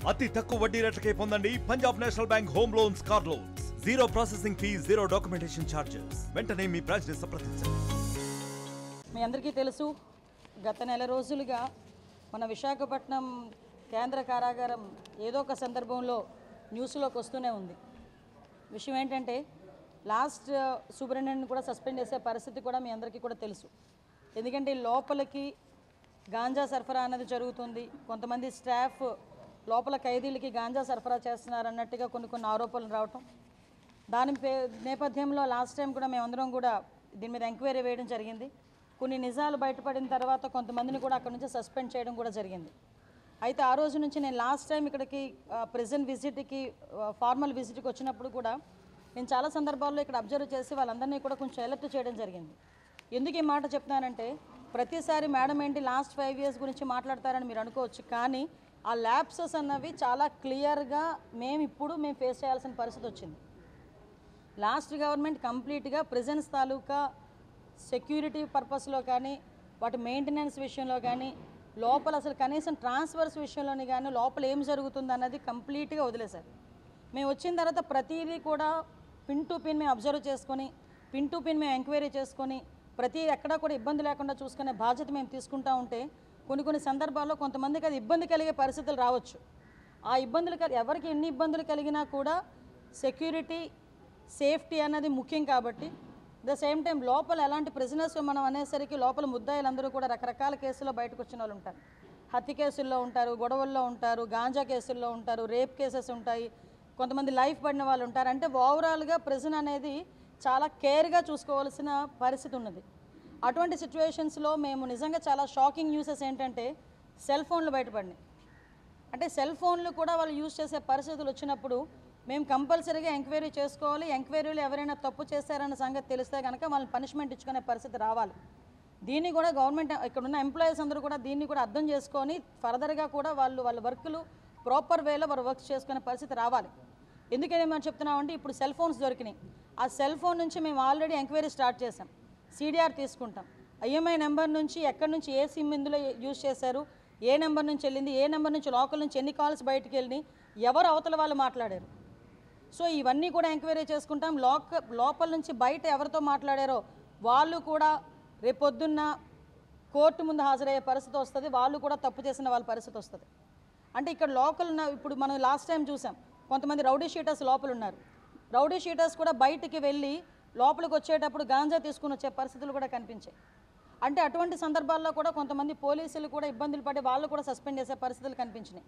అతి తక్కువ వడ్డీ రేట్లకే పొందండి Punjab national bank home loans, car loans. Zero processing fee, zero documentation charges. వెంటనే మీ బ్రాంచ్ ని సంప్రదించండి. మీ అందరికీ తెలుసు, గత నెల రోజులుగా మన విశాఖపట్నం కేంద్ర కారాగారం ఏదో ఒక సందర్భంలో న్యూస్లోకి వస్తూనే ఉంది. విషయం ఏంటంటే లాస్ట్ సూపరింటెండెంట్ని కూడా సస్పెండ్ చేసే పరిస్థితి కూడా మీ అందరికీ కూడా తెలుసు. ఎందుకంటే లోపలికి గాంజా సరఫరా అనేది జరుగుతుంది, కొంతమంది స్టాఫ్ లోపల ఖైదీలకి గాంజా సరఫరా చేస్తున్నారు అన్నట్టుగా కొన్ని ఆరోపణలు రావటం. దాని నేపథ్యంలో లాస్ట్ టైం కూడా మేమందరం కూడా దీని మీద ఎంక్వైరీ వేయడం జరిగింది. కొన్ని నిజాలు బయటపడిన తర్వాత కొంతమందిని కూడా అక్కడ నుంచి సస్పెండ్ చేయడం కూడా జరిగింది. అయితే ఆ రోజు నుంచి నేను లాస్ట్ టైం ఇక్కడికి ప్రెజెంట్ విజిట్కి ఫార్మల్ విజిట్కి వచ్చినప్పుడు కూడా నేను చాలా సందర్భాల్లో ఇక్కడ అబ్జర్వ్ చేసి వాళ్ళందరినీ కూడా కొంచెం అలర్ట్ చేయడం జరిగింది. ఎందుకు ఈ మాట చెప్తున్నానంటే, ప్రతిసారి మేడం ఏంటి లాస్ట్ 5 years గురించి మాట్లాడతారని మీరు అనుకోవచ్చు, కానీ ఆ ల్యాప్సెస్ అన్నవి చాలా క్లియర్గా మేము ఫేస్ చేయాల్సిన పరిస్థితి వచ్చింది. లాస్ట్ గవర్నమెంట్ కంప్లీట్గా ప్రిజన్స్ తాలూకా సెక్యూరిటీ పర్పస్లో కానీ, వాటి మెయింటెనెన్స్ విషయంలో కానీ, లోపల అసలు కనీసం ట్రాన్స్ఫర్స్ విషయంలోని కానీ లోపల ఏం జరుగుతుంది అన్నది కంప్లీట్గా వదిలేశారు. మేము వచ్చిన తర్వాత ప్రతిదీ కూడా పిన్ టు పిన్ మేము అబ్జర్వ్ చేసుకొని, పిన్ టు పిన్ మేము ఎంక్వైరీ చేసుకొని, ప్రతి ఎక్కడా కూడా ఇబ్బంది లేకుండా చూసుకునే బాధ్యత మేము తీసుకుంటూ ఉంటే కొన్ని సందర్భాల్లో కొంతమందికి అది ఇబ్బంది కలిగే పరిస్థితులు రావచ్చు. ఆ ఇబ్బందులు ఎవరికి ఎన్ని ఇబ్బందులు కలిగినా కూడా సెక్యూరిటీ, సేఫ్టీ అన్నది ముఖ్యం. కాబట్టి ద సేమ్ టైం లోపల ఎలాంటి ప్రిజనర్స్ మనం అనేసరికి లోపల ముద్దాయిలందరూ కూడా రకరకాల కేసుల్లో బయటకు వచ్చిన వాళ్ళు ఉంటారు. హత్య కేసుల్లో ఉంటారు, గొడవల్లో ఉంటారు, గాంజా కేసుల్లో ఉంటారు, రేప్ కేసెస్ ఉంటాయి, కొంతమంది లైఫ్ పడిన వాళ్ళు ఉంటారు. అంటే ఓవరాల్గా ప్రిజన్ అనేది చాలా కేర్గా చూసుకోవాల్సిన పరిస్థితి ఉన్నది. అటువంటి సిచ్యువేషన్స్లో మేము నిజంగా చాలా షాకింగ్ న్యూసెస్ ఏంటంటే సెల్ ఫోన్లు బయటపడినాయి. అంటే సెల్ ఫోన్లు కూడా వాళ్ళు యూజ్ చేసే పరిస్థితులు వచ్చినప్పుడు మేము కంపల్సరీగా ఎంక్వైరీ చేసుకోవాలి. ఎంక్వైరీలు ఎవరైనా తప్పు చేశారన్న సంగతి తెలిస్తే కనుక వాళ్ళని పనిష్మెంట్ ఇచ్చుకునే పరిస్థితి రావాలి. దీన్ని కూడా గవర్నమెంట్, ఇక్కడున్న ఎంప్లాయీస్ అందరూ కూడా దీన్ని కూడా అర్థం చేసుకొని ఫర్దర్గా కూడా వాళ్ళ వర్కులు ప్రాపర్ వేలో వారు వర్క్ చేసుకునే పరిస్థితి రావాలి. ఎందుకని మనం చెప్తున్నామంటే, ఇప్పుడు సెల్ ఫోన్స్ దొరికినాయి. ఆ సెల్ ఫోన్ నుంచి మేము ఆల్రెడీ ఎంక్వైరీ స్టార్ట్ చేసాం. CDR తీసుకుంటాం. IMI నెంబర్ నుంచి ఎక్కడి నుంచి ఏ సిమ్ ఇందులో యూజ్ చేశారు, ఏ నెంబర్ నుంచి వెళ్ళింది, ఏ నెంబర్ నుంచి లోకల్ నుంచి ఎన్ని కాల్స్ బయటికి వెళ్ళి ఎవరు అవతల వాళ్ళు మాట్లాడారు. సో ఇవన్నీ కూడా ఎంక్వైరీ చేసుకుంటాం. లోపల నుంచి బయట ఎవరితో మాట్లాడారో వాళ్ళు కూడా రేపొద్దున్న కోర్టు ముందు హాజరయ్యే పరిస్థితి వస్తుంది. వాళ్ళు కూడా తప్పు చేసిన వాళ్ళ పరిస్థితి వస్తుంది. అంటే ఇక్కడ లోకల్ ఇప్పుడు మనం లాస్ట్ టైం చూసాం, కొంతమంది రౌడీ షీటర్స్ లోపల ఉన్నారు. రౌడీ షీటర్స్ కూడా బయటికి వెళ్ళి లోపలికి వచ్చేటప్పుడు గాంజా తీసుకుని వచ్చే పరిస్థితులు కూడా కనిపించాయి. అంటే అటువంటి సందర్భాల్లో కూడా కొంతమంది పోలీసులు కూడా ఇబ్బందులు పడి వాళ్ళు కూడా సస్పెండ్ చేసే పరిస్థితులు కనిపించినాయి.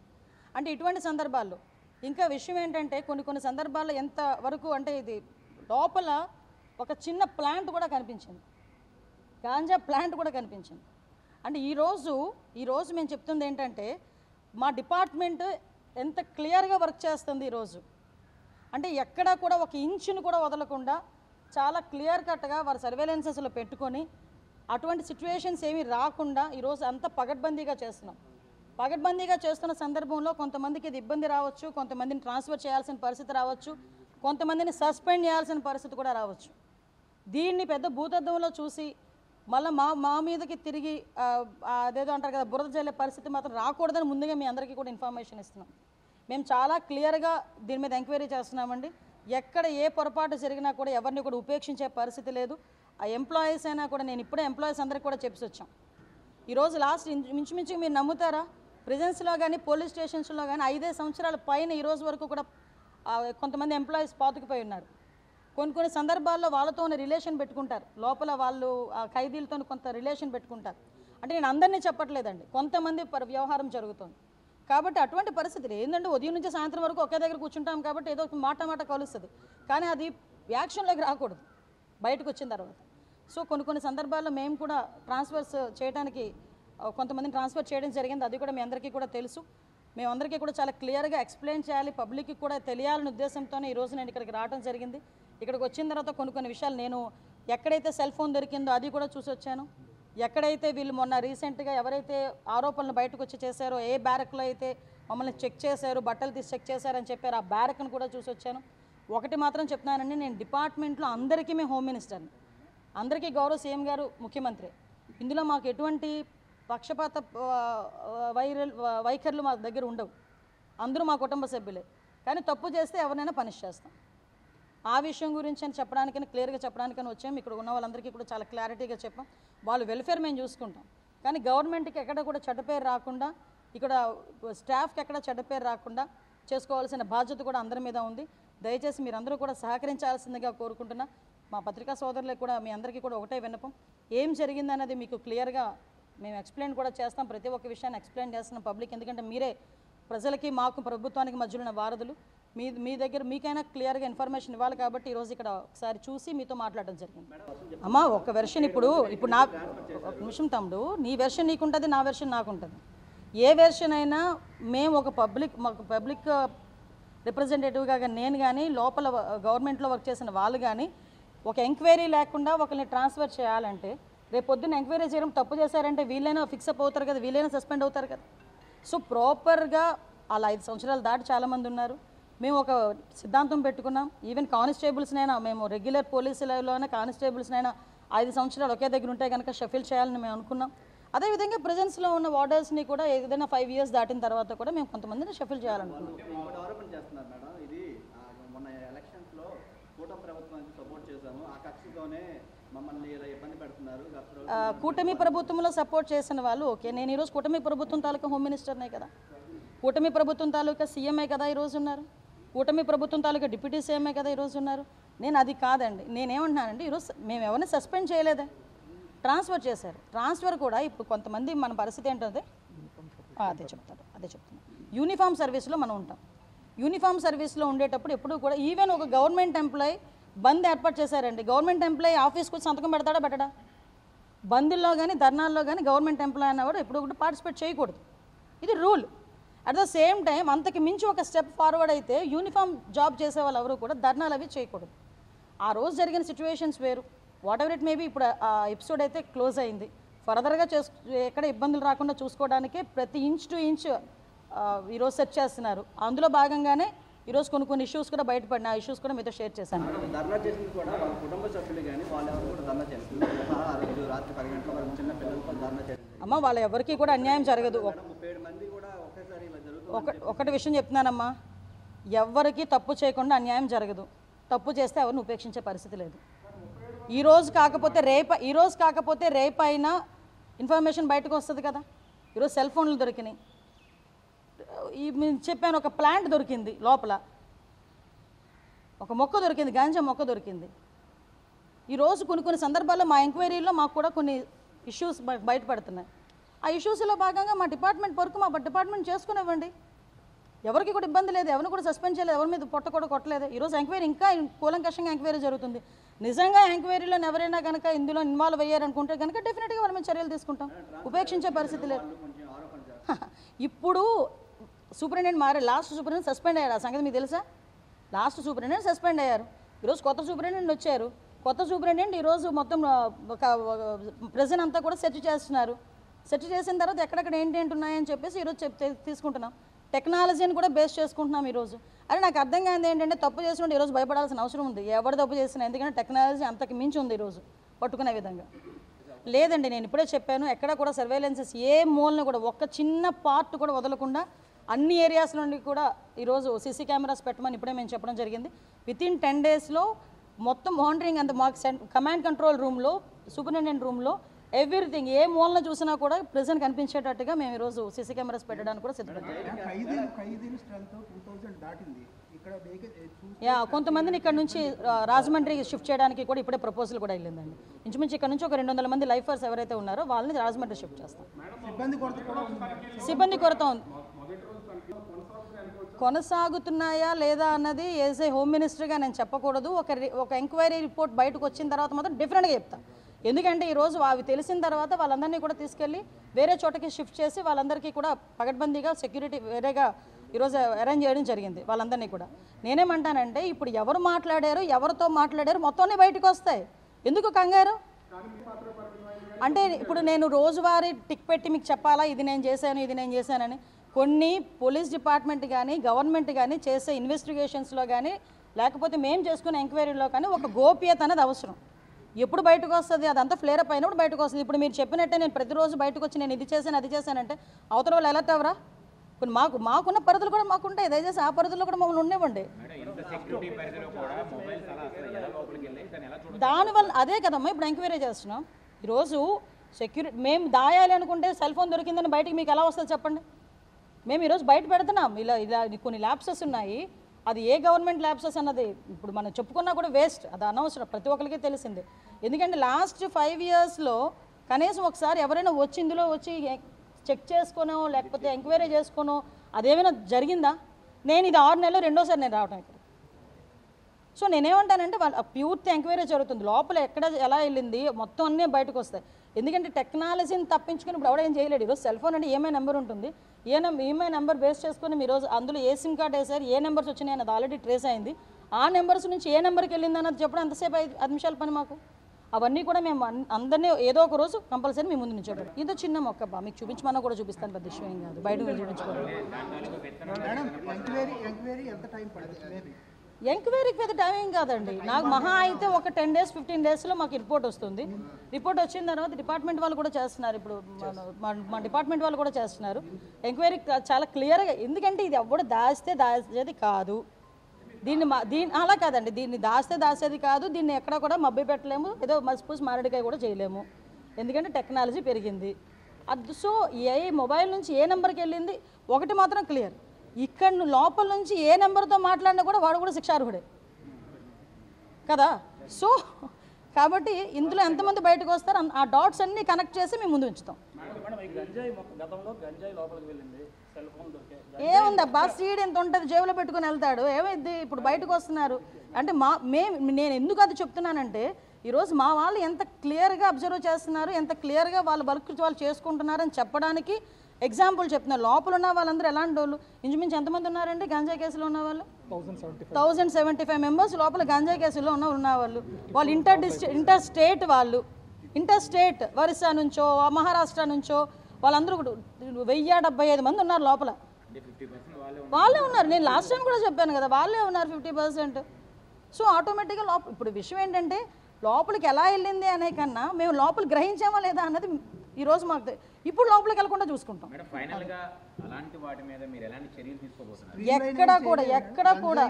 అంటే ఇటువంటి సందర్భాల్లో ఇంకా విషయం ఏంటంటే కొన్ని సందర్భాల్లో ఎంత వరకు అంటే ఇది లోపల ఒక చిన్న ప్లాంట్ కూడా కనిపించింది, గాంజా ప్లాంట్ కూడా కనిపించింది. అంటే ఈరోజు మేము చెప్తుంది ఏంటంటే, మా డిపార్ట్మెంట్ ఎంత క్లియర్గా వర్క్ చేస్తుంది ఈరోజు. అంటే ఎక్కడా కూడా ఒక ఇంచును కూడా వదలకుండా చాలా క్లియర్ కట్గా వారి సర్వేలెన్సెస్లో పెట్టుకొని అటువంటి సిచ్యువేషన్స్ ఏమీ రాకుండా ఈరోజు అంతా పగడ్బందీగా చేస్తున్నాం. పగడ్బందీగా చేస్తున్న సందర్భంలో కొంతమందికి ఇది ఇబ్బంది రావచ్చు, కొంతమందిని ట్రాన్స్ఫర్ చేయాల్సిన పరిస్థితి రావచ్చు, కొంతమందిని సస్పెండ్ చేయాల్సిన పరిస్థితి కూడా రావచ్చు. దీన్ని పెద్ద భూతద్దంలో చూసి మళ్ళీ మా మీదకి తిరిగి అదేదో అంటారు కదా, బురద జల్లే పరిస్థితి మాత్రం రాకూడదని ముందుగా మీ అందరికీ కూడా ఇన్ఫర్మేషన్ ఇస్తున్నాం. మేము చాలా క్లియర్గా దీని మీద ఎంక్వైరీ చేస్తున్నామండి. ఎక్కడ ఏ పొరపాటు జరిగినా కూడా ఎవరిని కూడా ఉపేక్షించే పరిస్థితి లేదు. ఆ ఎంప్లాయీస్ అయినా కూడా, నేను ఇప్పుడే ఎంప్లాయీస్ అందరికీ కూడా చెప్పి వచ్చాం. ఈరోజు లాస్ట్ మించుమించుగా మీరు నమ్ముతారా, ప్రిజన్స్లో కానీ పోలీస్ స్టేషన్స్లో కానీ 5 సంవత్సరాల పైన ఈరోజు వరకు కూడా కొంతమంది ఎంప్లాయీస్ పాతుకుపోయి ఉన్నారు. కొన్ని సందర్భాల్లో వాళ్ళతో రిలేషన్ పెట్టుకుంటారు, లోపల వాళ్ళు ఖైదీలతో కొంత రిలేషన్ పెట్టుకుంటారు. అంటే నేను అందరినీ చెప్పట్లేదండి, కొంతమంది వ్యవహారం జరుగుతుంది. కాబట్టి అటువంటి పరిస్థితులు ఏంటంటే, ఉదయం నుంచి సాయంత్రం వరకు ఒకే దగ్గర కూర్చుంటాం కాబట్టి ఏదో మాట కలుస్తుంది, కానీ అది యాక్షన్లోకి రాకూడదు బయటకు వచ్చిన తర్వాత. సో కొన్ని సందర్భాల్లో మేము కూడా ట్రాన్స్ఫర్స్ చేయడానికి కొంతమందిని ట్రాన్స్ఫర్ చేయడం జరిగింది. అది కూడా మీ అందరికీ కూడా తెలుసు. మేమందరికీ కూడా చాలా క్లియర్గా ఎక్స్ప్లెయిన్ చేయాలి, పబ్లిక్కి కూడా తెలియాలనే ఉద్దేశంతోనే ఈరోజు నేను ఇక్కడికి రావడం జరిగింది. ఇక్కడికి వచ్చిన తర్వాత కొన్ని విషయాలు నేను ఎక్కడైతే సెల్ ఫోన్ దొరికిందో అది కూడా చూసి వచ్చాను. ఎక్కడైతే వీళ్ళు మొన్న రీసెంట్గా ఎవరైతే ఆరోపణలు బయటకు వచ్చి చేశారో, ఏ బ్యారక్లో అయితే మమ్మల్ని చెక్ చేశారు, బట్టలు తీసి చెక్ చేశారని చెప్పారు, ఆ బ్యారక్ను కూడా చూసి వచ్చాను. ఒకటి మాత్రం చెప్తున్నానండి, నేను డిపార్ట్మెంట్లో అందరికీ మేము హోమ్ మినిస్టర్ని, అందరికీ గౌరవ సీఎం గారు ముఖ్యమంత్రి. ఇందులో మాకు ఎటువంటి పక్షపాత వైఖరులు మా దగ్గర ఉండవు. అందరూ మా కుటుంబ సభ్యులే, కానీ తప్పు చేస్తే ఎవరినైనా పనిష్ చేస్తాం. ఆ విషయం గురించి అని చెప్పడానికైనా క్లియర్గా చెప్పడానికైనా వచ్చాం. ఇక్కడ ఉన్న వాళ్ళందరికీ కూడా చాలా క్లారిటీగా చెప్పాం. వాళ్ళ వెల్ఫేర్ మేము చూసుకుంటాం, కానీ గవర్నమెంట్కి ఎక్కడ కూడా చెడ్డ పేరు రాకుండా, ఇక్కడ స్టాఫ్కి ఎక్కడ చెడ్డ పేరు రాకుండా చేసుకోవాల్సిన బాధ్యత కూడా అందరి మీద ఉంది. దయచేసి మీరందరూ కూడా సహకరించాల్సిందిగా కోరుకుంటున్నా. మా పత్రికా సోదరులకు కూడా మీ అందరికీ కూడా ఒకటే విన్నపం, ఏం జరిగిందన్నది మీకు క్లియర్గా మేము ఎక్స్ప్లెయిన్ కూడా చేస్తాం. ప్రతి ఒక్క విషయాన్ని ఎక్స్ప్లెయిన్ చేస్తున్నాం పబ్లిక్, ఎందుకంటే మీరే ప్రజలకి మాకు ప్రభుత్వానికి మధ్యలో ఉన్న వారధులు. మీ దగ్గర మీకైనా క్లియర్గా ఇన్ఫర్మేషన్ ఇవ్వాలి కాబట్టి ఈరోజు ఇక్కడ ఒకసారి చూసి మీతో మాట్లాడడం జరిగింది. అమ్మ ఒక వెర్షన్ ఇప్పుడు నా ఒక నిమిషం తమ్ముడు, నీ వెర్షన్ నీకుంటుంది, నా వెర్షన్ నాకుంటుంది. ఏ వెర్షన్ అయినా మేము ఒక పబ్లిక్ రిప్రజెంటేటివ్గా నేను కానీ లోపల గవర్నమెంట్లో వర్క్ చేసిన వాళ్ళు కానీ ఒక ఎంక్వైరీ లేకుండా ఒకరిని ట్రాన్స్ఫర్ చేయాలంటే రేపు పొద్దున్న ఎంక్వైరీ చేయడం తప్పు చేశారంటే వీళ్ళైనా ఫిక్సప్ అవుతారు కదా, వీళ్ళైనా సస్పెండ్ అవుతారు కదా. సో ప్రాపర్గా అలా 5 సంవత్సరాలు దాటి చాలామంది ఉన్నారు. మేము ఒక సిద్ధాంతం పెట్టుకున్నాం, ఈవెన్ కానిస్టేబుల్స్నైనా మేము రెగ్యులర్ పోలీసులలోనే కానిస్టేబుల్స్నైనా 5 సంవత్సరాలు ఒకే దగ్గర ఉంటే కనుక షఫిల్ చేయాలని మేము అనుకున్నాం. అదేవిధంగా ప్రెజెన్స్లో ఉన్న వార్డర్స్ని కూడా ఏదైనా 5 years దాటిన తర్వాత కూడా మేము కొంతమందిని షఫిల్ చేయాలనుకున్నాం. కూటమి ప్రభుత్వంలో సపోర్ట్ చేసిన వాళ్ళు ఓకే, నేను ఈరోజు కూటమి ప్రభుత్వం తాలూకా హోమ్ మినిస్టర్నే కదా, కూటమి ప్రభుత్వం తాలూకా సీఎంఏ కదా ఈరోజు ఉన్నారు, కూటమి ప్రభుత్వం తాలూకా డిప్యూటీ సీఎంఏ కదా ఈరోజు ఉన్నారు. నేను అది కాదండి, నేనేమంటున్నానండి, ఈరోజు మేము ఎవరిని సస్పెండ్ చేయలేదే, ట్రాన్స్ఫర్ చేశారు. ట్రాన్స్ఫర్ కూడా ఇప్పుడు కొంతమంది మన పరిస్థితి ఏంటంటే అదే చెప్తాను యూనిఫామ్ సర్వీస్లో మనం ఉంటాం. యూనిఫామ్ సర్వీస్లో ఉండేటప్పుడు ఎప్పుడు కూడా ఈవెన్ ఒక గవర్నమెంట్ ఎంప్లాయీ బంద్ ఏర్పాటు చేశారండి. గవర్నమెంట్ ఎంప్లాయీ ఆఫీస్కి వచ్చి సంతకం పెడతాడా పెట్టడా? బందుల్లో కానీ ధర్నాల్లో కానీ గవర్నమెంట్ ఎంప్లాయీ అన్నవాడు ఎప్పుడు కూడా పార్టిసిపేట్ చేయకూడదు, ఇది rule. At the same time అంతకు మించి ఒక స్టెప్ ఫార్వర్డ్ అయితే యూనిఫామ్ జాబ్ చేసే వాళ్ళు ఎవరు కూడా ధర్నాలు అవి చేయకూడదు. ఆ రోజు జరిగిన సిచ్యువేషన్స్ వేరు, వాట్ ఎవర్ ఇట్ మేబీ. ఇప్పుడు ఆ ఎపిసోడ్ అయితే క్లోజ్ అయింది. ఫర్దర్గా ఎక్కడ ఇబ్బందులు రాకుండా చూసుకోవడానికి ప్రతి ఇంచ్ టు ఇంచ్ ఈరోజు సెర్చ్ చేస్తున్నారు. అందులో భాగంగానే ఈరోజు కొన్ని ఇష్యూస్ కూడా బయటపడిన, ఆ ఇష్యూస్ కూడా మీతో షేర్ చేశాను. అమ్మ వాళ్ళ ఎవరికి కూడా అన్యాయం జరగదు. ఒకటి విషయం చెప్తున్నానమ్మా, ఎవరికి తప్పు చేయకుండా అన్యాయం జరగదు. తప్పు చేస్తే ఎవరిని ఉపేక్షించే పరిస్థితి లేదు. ఈరోజు కాకపోతే రేపైనా ఇన్ఫర్మేషన్ బయటకు వస్తుంది కదా. ఈరోజు సెల్ ఫోన్లు దొరికినాయి, చెప్పాను ఒక ప్లాంట్ దొరికింది, లోపల ఒక మొక్క దొరికింది, గాంజా మొక్క దొరికింది. ఈరోజు కొన్ని సందర్భాల్లో మా ఎంక్వైరీలో మాకు కూడా కొన్ని ఇష్యూస్ బయటపడుతున్నాయి. ఆ ఇష్యూస్లో భాగంగా మా డిపార్ట్మెంట్ వర్క్ మా డిపార్ట్మెంట్ చేసుకునివ్వండి, ఎవరికి కూడా ఇబ్బంది లేదు, ఎవరిని కూడా సస్పెండ్ చేయలేదు, ఎవరి మీద పొట్ట కూడా కొట్టలేదు. ఈరోజు ఎంక్వైరీ ఇంకా కూలంకషంగా ఎంక్వైరీ జరుగుతుంది. నిజంగా ఎంక్వైరీలో ఎవరైనా కనుక ఇందులో ఇన్వాల్వ్ అయ్యారనుకుంటే కనుక డెఫినెట్గా వాళ్ళ మీద చర్యలు తీసుకుంటాం, ఉపేక్షించే పరిస్థితి లేదు. ఇప్పుడు సూపరింటెండెంట్ లాస్ట్ సూపరింటెండెంట్ సస్పెండ్ అయ్యారు, ఆ సంగతి మీకు తెలుసా? లాస్ట్ సూపరింటెండెంట్ సస్పెండ్ అయ్యారు, ఈరోజు కొత్త సూపరింటెండెంట్ వచ్చారు. కొత్త సూపరింటెండెంట్ ఈరోజు మొత్తం ప్రెజెంట్ అంతా కూడా సెర్చ్ చేస్తున్నారు. సెర్చ్ చేసిన తర్వాత ఎక్కడెక్కడ ఏంటి ఉన్నాయని చెప్పేసి ఈరోజు తీసుకుంటున్నాం. టెక్నాలజీని కూడా బేస్ చేసుకుంటున్నాం ఈరోజు. అరే నాకు అర్థం కాదు ఏంటంటే తప్పు చేసినట్టు ఈరోజు భయపడాల్సిన అవసరం ఉంది, ఎవరు తప్పు చేసినా, ఎందుకంటే టెక్నాలజీ అంతకు మించి ఉంది ఈరోజు పట్టుకునే విధంగా. లేదండి, నేను ఇప్పుడే చెప్పాను, ఎక్కడ కూడా సర్వేలెన్సెస్ ఏ మూలన కూడా ఒక్క చిన్న పార్ట్ కూడా వదలకుండా అన్ని ఏరియాస్ నుండి కూడా ఈరోజు సీసీ కెమెరాస్ పెట్టమని ఇప్పుడే మేము చెప్పడం జరిగింది. వితిన్ 10 daysలో మొత్తం మానిటరింగ్ అంత మాకు కమాండ్ కంట్రోల్ రూమ్లో, సూపరింటెండెంట్ రూమ్లో ఎవ్రీథింగ్ ఏ మూలన చూసినా కూడా ప్రెజెంట్ కనిపించేటట్టుగా మేము ఈరోజు సీసీ కెమెరాస్ పెట్టడానికి కూడా సిద్ధపడ్డాం. కొంతమందిని ఇక్కడ నుంచి రాజమండ్రి షిఫ్ట్ చేయడానికి కూడా ఇప్పుడే ప్రపోజల్ కూడా వెళ్ళిందండి. ఇంచుమించు ఇక్కడ నుంచి ఒక 200 మంది లైఫర్స్ ఎవరైతే ఉన్నారో వాళ్ళని రాజమండ్రి షిఫ్ట్ చేస్తాం. సిబ్బంది కొరత ఉంది, కొనసాగుతున్నాయా లేదా అన్నది యాజ్ ఏ హోమ్ మినిస్టర్గా నేను చెప్పకూడదు. ఒక ఎంక్వైరీ రిపోర్ట్ బయటకు వచ్చిన తర్వాత మాత్రం డిఫరెంట్గా చెప్తాను. ఎందుకంటే ఈరోజు అవి తెలిసిన తర్వాత వాళ్ళందరినీ కూడా తీసుకెళ్ళి వేరే చోటకి షిఫ్ట్ చేసి వాళ్ళందరికీ కూడా పగడ్బందీగా సెక్యూరిటీ వేరేగా ఈరోజు అరేంజ్ చేయడం జరిగింది వాళ్ళందరినీ కూడా. నేనేమంటానంటే ఇప్పుడు ఎవరు మాట్లాడారు, ఎవరితో మాట్లాడారు మొత్తాన్ని బయటకు వస్తాయి, ఎందుకు కంగారు? అంటే ఇప్పుడు నేను రోజువారీ టిక్ పెట్టి మీకు చెప్పాలా ఇది నేను చేశానని? కొన్ని పోలీస్ డిపార్ట్మెంట్ కానీ గవర్నమెంట్ కానీ చేసే ఇన్వెస్టిగేషన్స్లో కానీ లేకపోతే మేము చేసుకునే ఎంక్వైరీలో కానీ ఒక గోప్యత అనేది అవసరం. ఎప్పుడు బయటకు వస్తుంది? అదంతా ఫ్లేరప్ అయినప్పుడు బయటకు వస్తుంది. ఇప్పుడు మీరు చెప్పినట్టే నేను ప్రతిరోజు బయటకు వచ్చి నేను ఇది చేశాను అది చేశానంటే అవతల వాళ్ళు అలర్ట్ అవరా? కొన్ని మాకున్న పరిధులు కూడా మాకుంటాయి, దయచేసి ఆ పరిధుల్లో కూడా మమ్మల్ని ఉండేవ్వండి. దానివల్ల అదే కదమ్మా ఇప్పుడు ఎంక్వైరీ చేస్తున్నాం. ఈరోజు సెక్యూరిటీ మేము దాయాలి అనుకుంటే సెల్ ఫోన్ దొరికిందని బయటికి మీకు ఎలా వస్తుంది చెప్పండి. మేము ఈరోజు బయట పెడుతున్నాం, ఇలా కొన్ని ల్యాప్సెస్ ఉన్నాయి. అది ఏ గవర్నమెంట్ ల్యాప్సెస్ అన్నది ఇప్పుడు మనం చెప్పుకున్నా కూడా వేస్ట్, అది అనవసరం, ప్రతి ఒక్కరికి తెలిసిందే. ఎందుకంటే లాస్ట్ 5 yearsలో కనీసం ఒకసారి ఎవరైనా వచ్చి ఇందులో వచ్చి చెక్ చేసుకోనో లేకపోతే ఎంక్వైరీ చేసుకోనో అదేమైనా జరిగిందా? నేను ఇది 6 నెలలు రెండోసారి నేను రావటం ఇక్కడ. సో నేనేమంటానంటే వాళ్ళ పూర్తి ఎంక్వైరీ జరుగుతుంది, లోపల ఎక్కడ ఎలా వెళ్ళింది మొత్తం అన్నీ బయటకు వస్తాయి. ఎందుకంటే టెక్నాలజీని తప్పించుకుని ఇప్పుడు ఎవడేం చేయలేడు. ఈరోజు సెల్ ఫోన్ అంటే ఈఎంఐ నెంబర్ ఉంటుంది, ఈఎంఐ నెంబర్ బేస్ చేసుకుని ఈరోజు అందులో ఏ సిమ్ కార్డ్ వేసారు, ఏ నెంబర్స్ వచ్చినాయి అన్నది ఆల్రెడీ ట్రేస్ అయింది. ఆ నెంబర్స్ నుంచి ఏ నెంబర్కి వెళ్ళింది అన్నది చెప్పడం ఎంతసేపు 5 నిమిషాల పని మాకు. అవన్నీ కూడా మేము అందరినీ ఏదో ఒక రోజు కంపల్సరీ మీ ముందు నుంచి చెప్పారు. ఇదో చిన్న మొక్క మీకు చూపించమన్నా కూడా చూపిస్తాను, పెద్ద విషయం ఏం కాదు, బయట చూపించుకోవాలి. ఎంక్వైరీకి పెద్ద టైం ఏం కాదండి, నాకు మహా అయితే ఒక 10 days 15 daysలో మాకు రిపోర్ట్ వస్తుంది. రిపోర్ట్ వచ్చిన తర్వాత డిపార్ట్మెంట్ వాళ్ళు కూడా చేస్తున్నారు, ఇప్పుడు మా డిపార్ట్మెంట్ వాళ్ళు కూడా చేస్తున్నారు ఎంక్వైరీ చాలా క్లియర్గా. ఎందుకంటే ఇది ఎవడు దాచేది కాదు, దీన్ని అలా కాదండి, దీన్ని దాచేది కాదు, దీన్ని ఎక్కడ కూడా మబ్బి పెట్టలేము, ఏదో మసిపూసి మారడికాయ కూడా చేయలేము. ఎందుకంటే టెక్నాలజీ పెరిగింది. అది సో ఏ మొబైల్ నుంచి ఏ నెంబర్కి వెళ్ళింది ఒకటి మాత్రం క్లియర్, ఇక్కడ లోపల నుంచి ఏ నెంబర్తో మాట్లాడినా కూడా వాడు కూడా శిక్షార్హుడే కదా. సో కాబట్టి ఇందులో ఎంతమంది బయటకు వస్తారు ఆ డాట్స్ అన్నీ కనెక్ట్ చేసి మేము ముందు ఉంచుతాం. ఏముందబ్బా సీడ్ ఎంత ఉంటుంది జేబులో పెట్టుకుని వెళ్తాడు, ఏమైంది ఇప్పుడు బయటకు వస్తున్నారు అంటే నేను ఎందుకు అది చెప్తున్నానంటే ఈరోజు మా వాళ్ళు ఎంత క్లియర్గా అబ్జర్వ్ చేస్తున్నారు, ఎంత క్లియర్గా వాళ్ళ వర్క్ వాళ్ళు చేసుకుంటున్నారని చెప్పడానికి ఎగ్జాంపుల్ చెప్తున్నారు. లోపల ఉన్న వాళ్ళందరూ ఎలాంటి వాళ్ళు, ఇంచుమించు ఎంతమంది ఉన్నారండి గంజాయి కేసులో ఉన్న వాళ్ళు? 1075 members లోపల గంజాయి కేసులో ఉన్న వాళ్ళు ఇంటర్ స్టేట్ వాళ్ళు, ఇంటర్ స్టేట్ ఒరిస్సా నుంచో మహారాష్ట్ర నుంచో వాళ్ళందరూ 1075 మంది ఉన్నారు లోపల. వాళ్ళే ఉన్నారు, నేను లాస్ట్ టైం కూడా చెప్పాను కదా, వాళ్ళే ఉన్నారు 50%. సో ఆటోమేటిక్గా ఇప్పుడు విషయం ఏంటంటే లోపలికి ఎలా వెళ్ళింది అనే కన్నా మేము లోపల గ్రహించామా లేదా అన్నది ఈరోజు మాకు ఇప్పుడు లోపలికి వెళ్ళకుండా చూసుకుంటాం. ఎక్కడ కూడా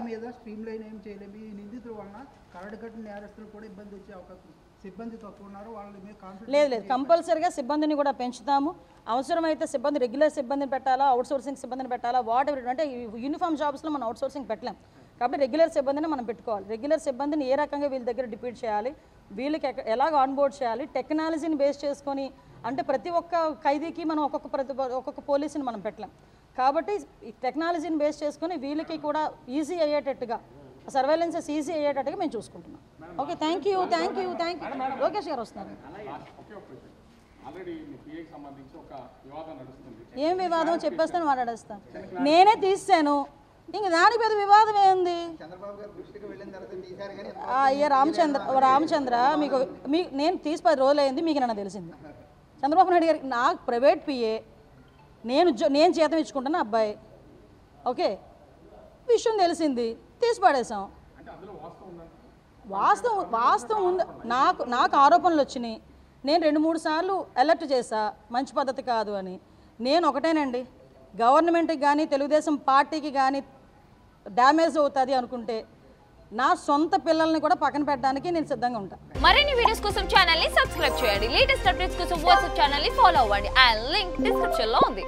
లేదు కంపల్సరీగా సిబ్బందిని కూడా పెంచుతాము. అవసరమైతే సిబ్బంది రెగ్యులర్ సిబ్బందిని పెట్టాలా, అవుట్సోర్సింగ్ సిబ్బందిని పెట్టాలా, వాట్ ఎవర్. అంటే యూనిఫామ్ జాబ్స్లో మనం అవుట్సోర్సింగ్ పెట్టలేం కాబట్టి రెగ్యులర్ సిబ్బందిని మనం పెట్టుకోవాలి. రెగ్యులర్ సిబ్బందిని ఏ రకంగా వీళ్ళ దగ్గర డిప్యూట్ చేయాలి, వీళ్ళకి ఎలాగ ఆన్బోర్డ్ చేయాలి, టెక్నాలజీని బేస్ చేసుకొని అంటే ప్రతి ఒక్క ఖైదీకి మనం ఒక్కొక్క పోలీసుని మనం పెట్టలేం కాబట్టి టెక్నాలజీని బేస్ చేసుకొని వీళ్ళకి కూడా ఈజీ అయ్యేటట్టుగా సర్వైలెన్సెస్ ఈజీ అయ్యేటట్టుగా మేము చూసుకుంటున్నాం. Okay, thank you. లోకేష్ గారు వస్తున్నారు. ఏం వివాదం చెప్పేస్తాను మాట్లాడేస్తాను, నేనే తీసాను, ఇంక దానికి పెద్ద వివాదం ఏంది? అయ్యా రామచంద్ర మీకు నేను తీసి 10 రోజులు అయింది, మీకు నన్ను తెలిసింది. చంద్రబాబు నాయుడు గారికి నాకు ప్రైవేట్ పిఏ, నేను జీతం ఇచ్చుకుంటున్న అబ్బాయి, ఓకే, విషయం తెలిసింది, తీసి పడేసాం. వాస్తవం ఉంది, నాకు ఆరోపణలు వచ్చినాయి, నేను 2-3 సార్లు అలర్ట్ చేశా మంచి పద్ధతి కాదు అని. నేను ఒకటేనండి, గవర్నమెంట్కి కానీ తెలుగుదేశం పార్టీకి కానీ డ్యామేజ్ అవుతుంది అనుకుంటే నా సొంత పిల్లల్ని కూడా పక్కన పెట్టడానికి నేను సిద్ధంగా ఉంటాను. మరిన్ని వీడియోస్ కోసం ఛానల్ ని సబ్స్క్రైబ్ చేయండి, లేటెస్ట్ అప్డేట్స్ కోసం వాట్సాప్ ఛానల్ ని ఫాలో అవ్వండి. ఆ లింక్ డిస్క్రిప్షన్ లో ఉంది.